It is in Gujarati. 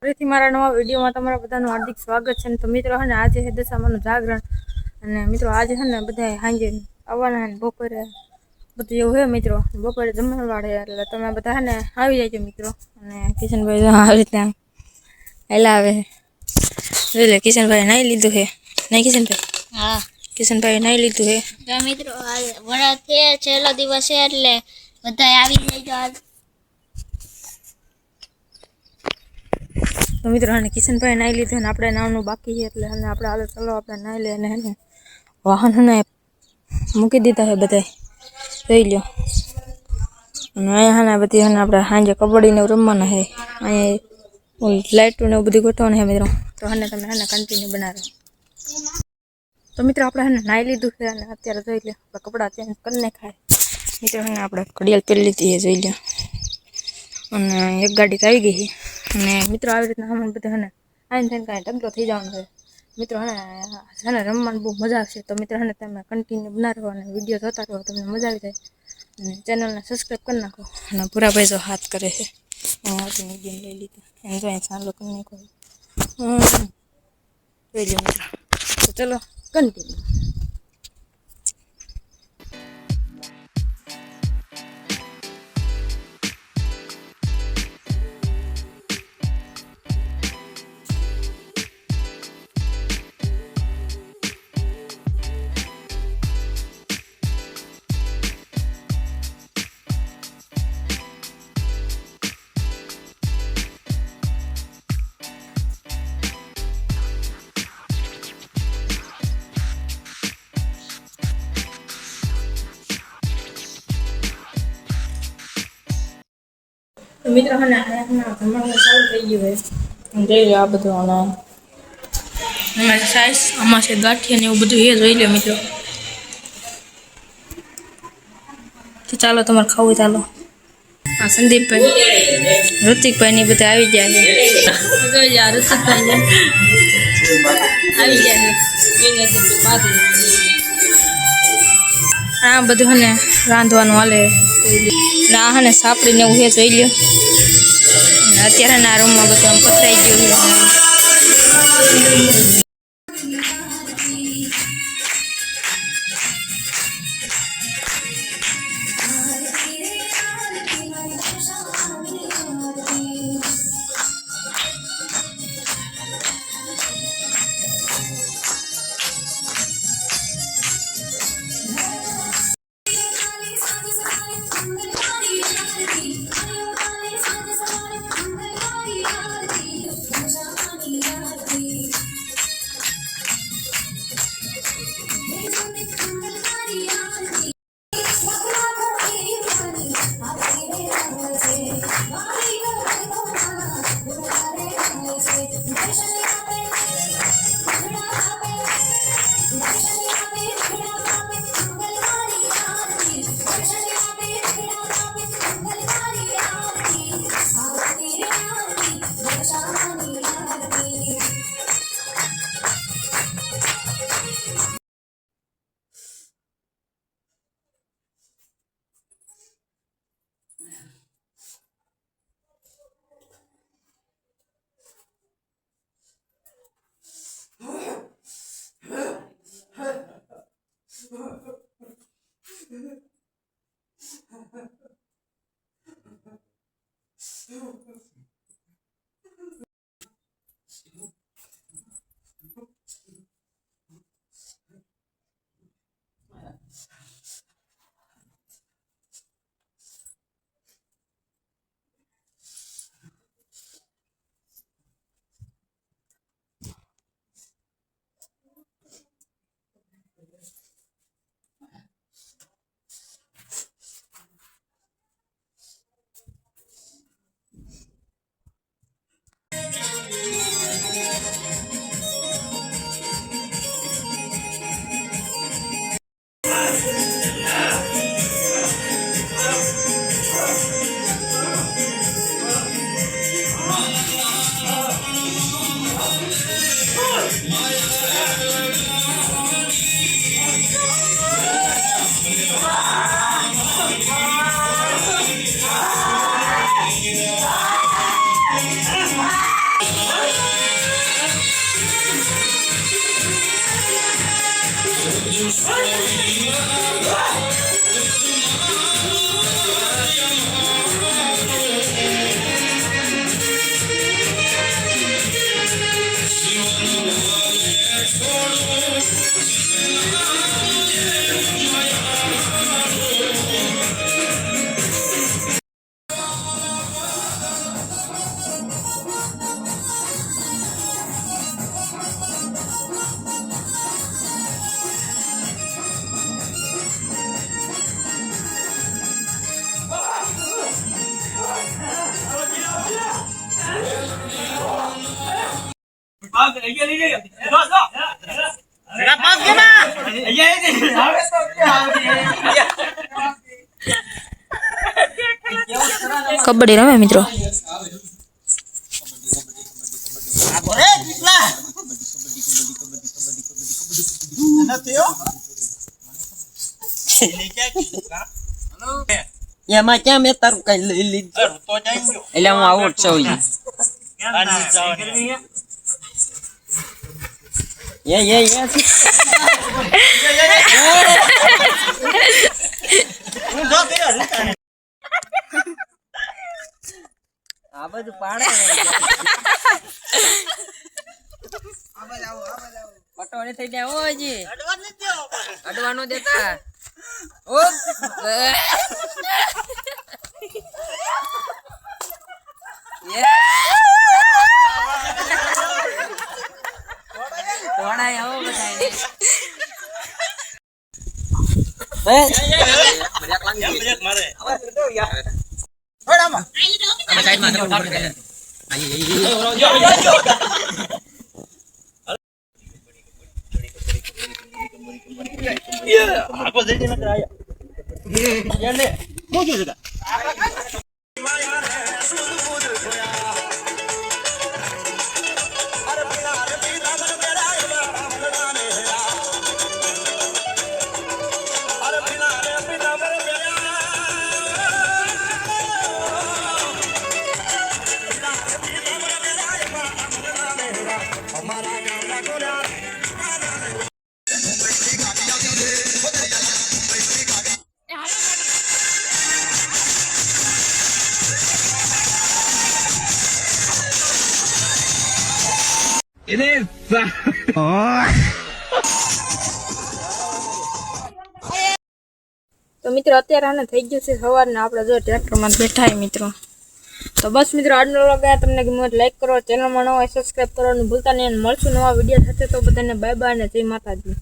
ફરીથી મારા નવા વિડીયોમાં તમારા બધાનું હાર્દિક સ્વાગત છે. તો મિત્રો હે ને આજે છે દશામાનું જાગરણ અને મિત્રો આજે છે ને બધા સાંજે આવવાના ને બપોરે બધું એવું હે મિત્રો. બપોરે જમવા વાળે એટલે તમે બધા હે ને આવી જાય મિત્રો. અને કિશનભાઈ આવી રીતના હલાવે એટલે કિશનભાઈ નાઈ લીધું હે નહીં કિશનભાઈ? હા કિશનભાઈ નાઈ લીધું હે. તો મિત્રો વરસ છે છેલ્લો દિવસ છે એટલે બધા આવી જાય. તો મિત્રો અને કિશનભાઈ નાઈ લીધું ને આપણે નાવાનું બાકી છે એટલે અને આપણે હાલો ચાલો આપણે નાઈ લઈએ અને હે વાહન ને મૂકી દીધા હે બધા જોઈ લ્યો. અને અહીંયા ને બધી હે આપણે સાંજે કબડ્ડી ને રમવાના હે. અહીંયા લાઇટો ને એવું બધું ગોઠવવાનું હે મિત્રો. તો હને તમે હે ને કન્ટિન્યુ બનાવો. તો મિત્રો આપણે હે ને નાઈ લીધું છે અને અત્યારે જોઈ લ્યો આપણે કપડાં ચેન્જ કરી નાખાય મિત્રો. હે ને આપણે ઘડિયાળ પહેરી લીધી છે જોઈ લ્યો. અને એક ગાડી તો આવી ગઈ છે અને મિત્રો આવી રીતના હમણાં બધા હે ને આઈને થઈને કાંઈ ઢગલો થઈ જવાનો છે મિત્રો. હે ને રમવાની બહુ મજા આવશે. તો મિત્રો હે ને તમે કન્ટિન્યુ બનાવો અને વિડીયો જોતા રહો, તમને મજા આવી જાય. અને ચેનલને સબસ્ક્રાઈબ કરી નાખો. અને પૂરાભાઈ જો હાથ કરે છે મીડિયમ લઈ લીધું એને જો ચાલુ કરી નાખો જોઈ લો મિત્રો. તો ચલો કન્ટિન્યુ. મિત્રો હે ને જમવાનું ચાલુ થઈ ગયું હોય જોઈ લો. આ બધું અમારે સાઈઝ આમાં છે ગાંઠિયા ને એવું બધું એ જોઈ લો મિત્રો. તો ચાલો તમારે ખાવું ચાલો. હા સંદીપભાઈ ઋતિકભાઈ ને બધા આવી ગયા છે. જોઈ લો ઋતિકભાઈ આવી ગયા છે. આ બધું હે ને રાંધવાનું હાલે. ના હે ને સાપડી ને એવું જોઈ લ્યો. અત્યારે ના રૂમમાં બધું આમ પથરાઈ ગયું છે. કબડ્ડી રમે મિત્રો. એમાં ક્યાં મેં તારું કઈ લઈ લીધું એટલે હું આઉટ છું આ બધું પાડે પટોળે થઈ ગયા હો હજી અડવાનું દેતા ઓ થોડા આવો બધાને તો મિત્રો અત્યારે આને થઈ ગયું છે સવારના આપણે જો ટ્રેક્ટરમાં બેઠા મિત્રો. તો બસ મિત્રો આજનો વ્લોગ તમને ગમ્યો લાઈક કરો, ચેનલમાં નવા સબસ્ક્રાઈબ કરવાનું ભૂલતા નહીં. મળશું નવા વિડીયો સાથે. તો બધાને બાય બાય અને જય માતાજી.